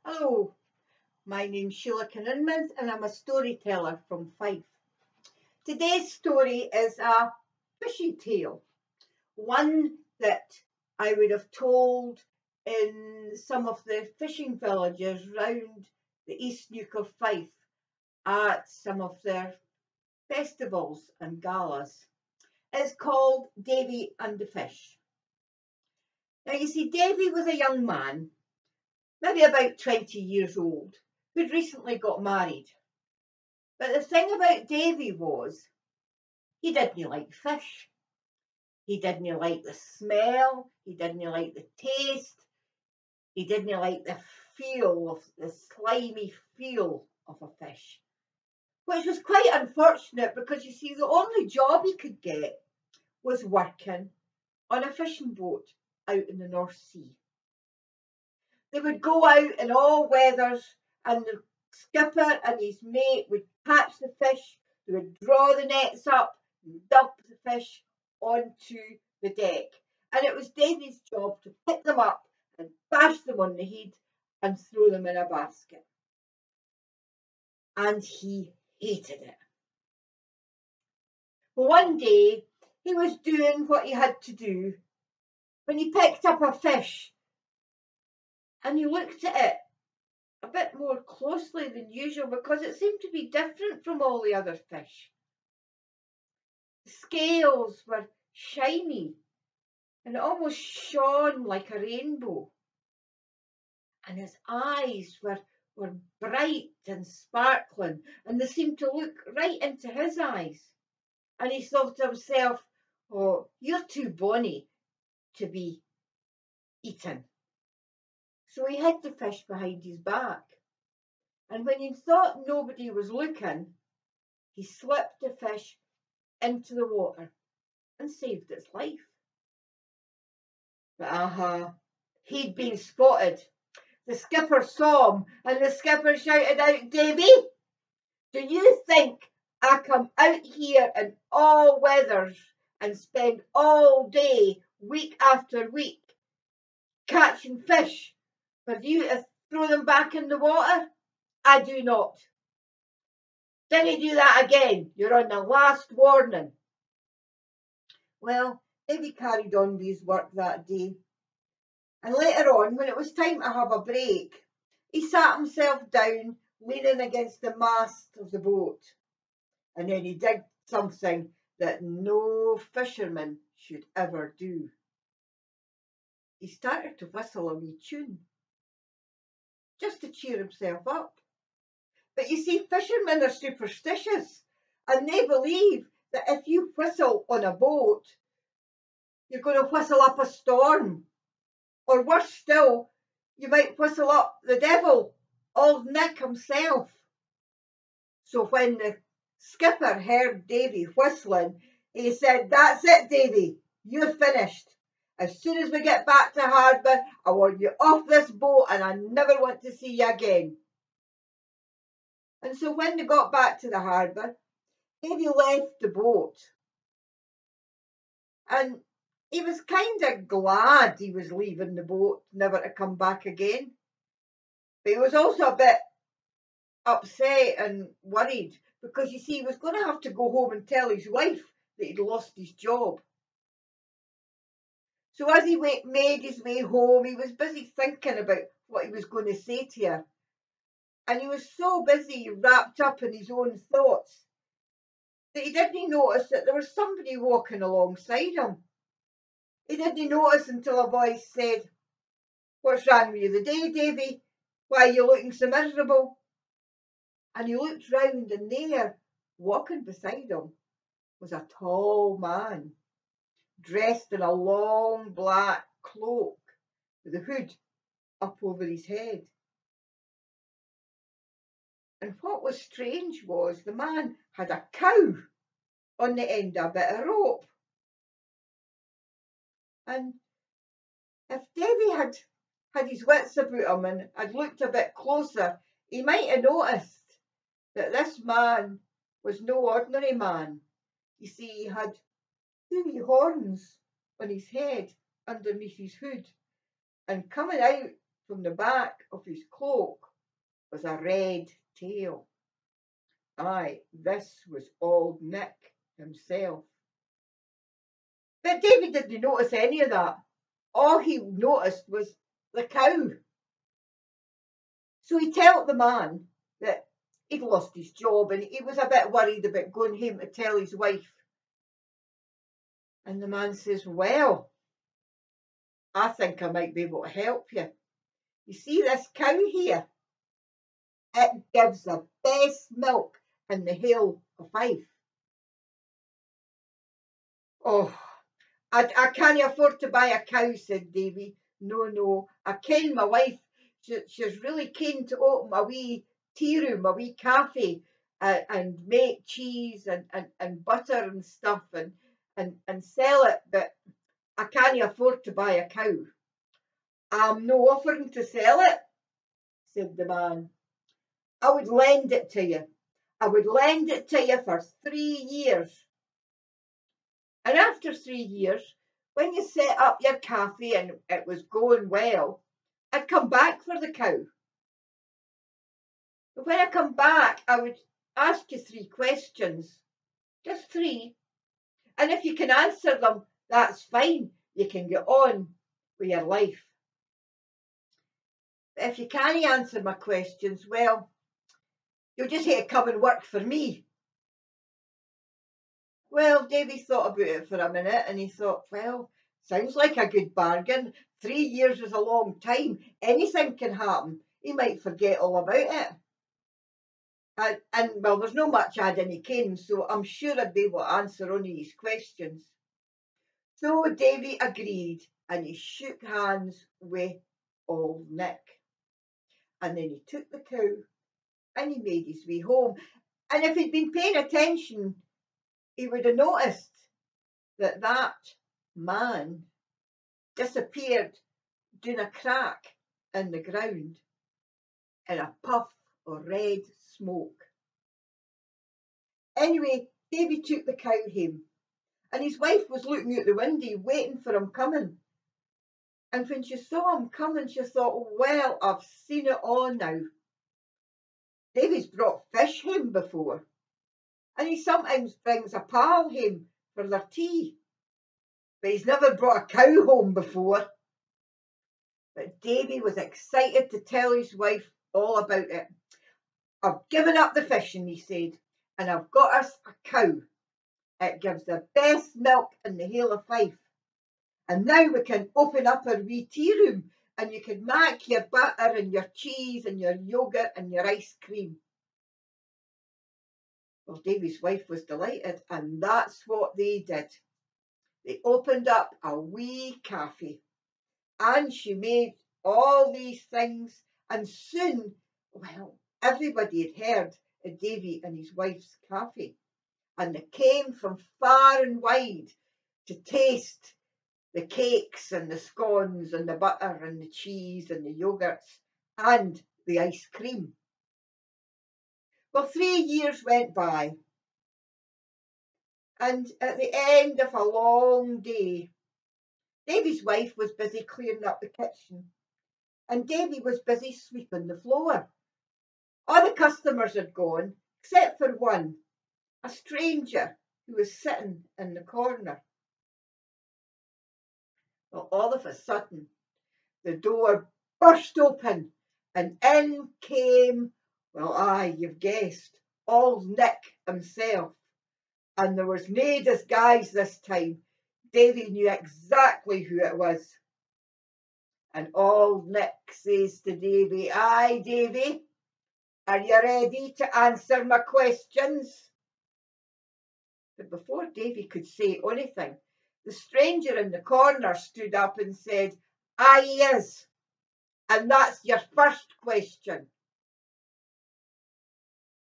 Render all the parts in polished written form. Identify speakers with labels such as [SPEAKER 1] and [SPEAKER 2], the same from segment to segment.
[SPEAKER 1] Hello, my name's Sheila Kinninmans and I'm a storyteller from Fife. Today's story is a fishy tale, one that I would have told in some of the fishing villages round the East Neuk of Fife at some of their festivals and galas. It's called Davy and the Fish. Now you see, Davy was a young man, maybe about 20 years old, who'd recently got married. But the thing about Davy was he didn't like fish. He didn't like the smell. He didn't like the taste. He didn't like the feel of the slimy feel of a fish, which was quite unfortunate because you see, the only job he could get was working on a fishing boat out in the North Sea. They would go out in all weathers, and the skipper and his mate would catch the fish. They would draw the nets up and dump the fish onto the deck. And it was Davy's job to pick them up and bash them on the head and throw them in a basket. And he hated it. But one day he was doing what he had to do when he picked up a fish and he looked at it a bit more closely than usual because it seemed to be different from all the other fish. The scales were shiny and it almost shone like a rainbow. And his eyes were bright and sparkling, and they seemed to look right into his eyes. And he thought to himself, "Oh, you're too bonny to be eaten." So he hid the fish behind his back. And when he thought nobody was looking, he slipped the fish into the water and saved its life. But he'd been spotted. The skipper saw him, and the skipper shouted out, "Davy, do you think I come out here in all weathers and spend all day, week after week, catching fish for you to throw them back in the water? I do not. Didn't do that again. You're on the last warning." Well, Davy carried on with his work that day. And later on, when it was time to have a break, he sat himself down, leaning against the mast of the boat. And then he did something that no fisherman should ever do. He started to whistle a wee tune, just to cheer himself up. But you see, fishermen are superstitious, and they believe that if you whistle on a boat, you're going to whistle up a storm. Or worse still, you might whistle up the devil, old Nick himself. So when the skipper heard Davy whistling, he said, "That's it, Davy, you're finished. As soon as we get back to harbour, I want you off this boat and I never want to see you again." And so when they got back to the harbour, Davy left the boat. And he was kind of glad he was leaving the boat, never to come back again. But he was also a bit upset and worried because you see, he was going to have to go home and tell his wife that he'd lost his job. So as he made his way home, he was busy thinking about what he was going to say to her. And he was so busy, wrapped up in his own thoughts, that he didn't notice that there was somebody walking alongside him. He didn't notice until a voice said, "What's wrong with you today, Davy? Why are you looking so miserable?" And he looked round, and there, walking beside him, was a tall man, dressed in a long black cloak with a hood up over his head. And what was strange was the man had a cow on the end of a bit of rope. And if Davy had his wits about him and had looked a bit closer, he might have noticed that this man was no ordinary man. You see, he had two wee horns on his head underneath his hood, and coming out from the back of his cloak was a red tail. Aye, this was old Nick himself. But Davy didn't notice any of that. All he noticed was the cow. So he told the man that he'd lost his job and he was a bit worried about going home to tell his wife. And the man says, well, I think I might be able to help you. You see this cow here? It gives the best milk in the whole of Fife. Oh, I can't afford to buy a cow, said Davy. No, I ken my wife. She's really keen to open a wee tea room, a wee cafe, and make cheese and butter and stuff and sell it, but I can't afford to buy a cow. I'm no offering to sell it, said the man. I would lend it to you. I would lend it to you for 3 years. And after 3 years, when you set up your cafe and it was going well, I'd come back for the cow. But when I come back, I would ask you 3 questions. Just 3. And if you can answer them, that's fine. You can get on with your life. But if you can't answer my questions, well, you'll just have to come and work for me. Well, Davy thought about it for a minute and he thought, well, sounds like a good bargain. 3 years is a long time. Anything can happen. He might forget all about it. And well, there's no much adding he came, so I'm sure I'd be able to answer only his questions. So Davy agreed and he shook hands with old Nick. And then he took the cow and he made his way home. And if he'd been paying attention, he would have noticed that man disappeared down a crack in the ground in a puff of red smoke. Anyway, Davy took the cow home and his wife was looking out the window waiting for him coming. And when she saw him coming, she thought, well, I've seen it all now. Davy's brought fish home before, and he sometimes brings a pal home for their tea, but he's never brought a cow home before. But Davy was excited to tell his wife all about it. I've given up the fishing, he said, and I've got us a cow. It gives the best milk in the whole of Fife. And now we can open up our wee tea room and you can make your butter and your cheese and your yoghurt and your ice cream. Well, Davy's wife was delighted and that's what they did. They opened up a wee cafe and she made all these things and soon, well, everybody had heard of Davy and his wife's cafe and they came from far and wide to taste the cakes and the scones and the butter and the cheese and the yogurts and the ice cream. Well, 3 years went by and at the end of a long day, Davy's wife was busy clearing up the kitchen and Davy was busy sweeping the floor. All the customers had gone except for one, a stranger who was sitting in the corner. Well, all of a sudden, the door burst open and in came, well, aye, you've guessed, old Nick himself. And there was no disguise this time. Davy knew exactly who it was. And old Nick says to Davy, aye, Davy, are you ready to answer my questions? But before Davy could say anything, the stranger in the corner stood up and said, aye, he is. And that's your first question.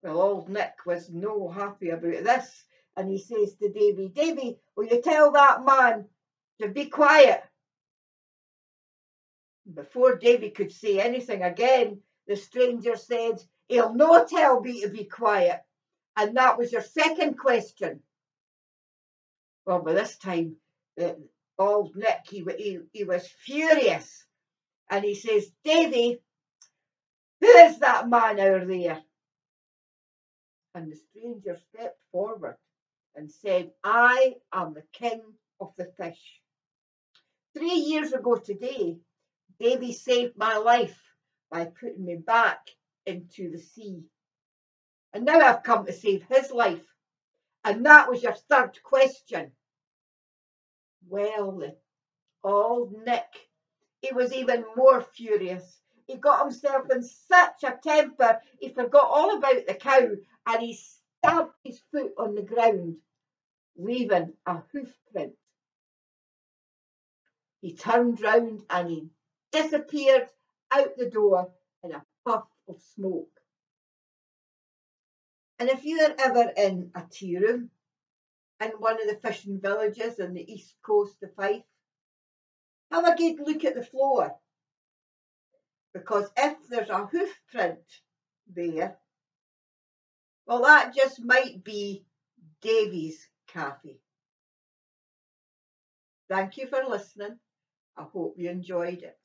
[SPEAKER 1] Well, old Nick was no happy about this. And he says to Davy, Davy, will you tell that man to be quiet? Before Davy could say anything again, the stranger said, he'll no tell me to be quiet. And that was your second question. Well, by this time, old Nick, he was furious. and he says, "Davy, who is that man over there?" And the stranger stepped forward and said, "I am the king of the fish. 3 years ago today, Davy saved my life by putting me back into the sea. And now I've come to save his life. And that was your third question." Well, the old Nick, he was even more furious. He got himself in such a temper, he forgot all about the cow and he stamped his foot on the ground, leaving a hoof print. He turned round and he disappeared out the door in a puff of smoke. And if you're ever in a tea room in one of the fishing villages on the east coast of Fife, have a good look at the floor, because if there's a hoof print there, well, that just might be Davy's cafe. Thank you for listening. I hope you enjoyed it.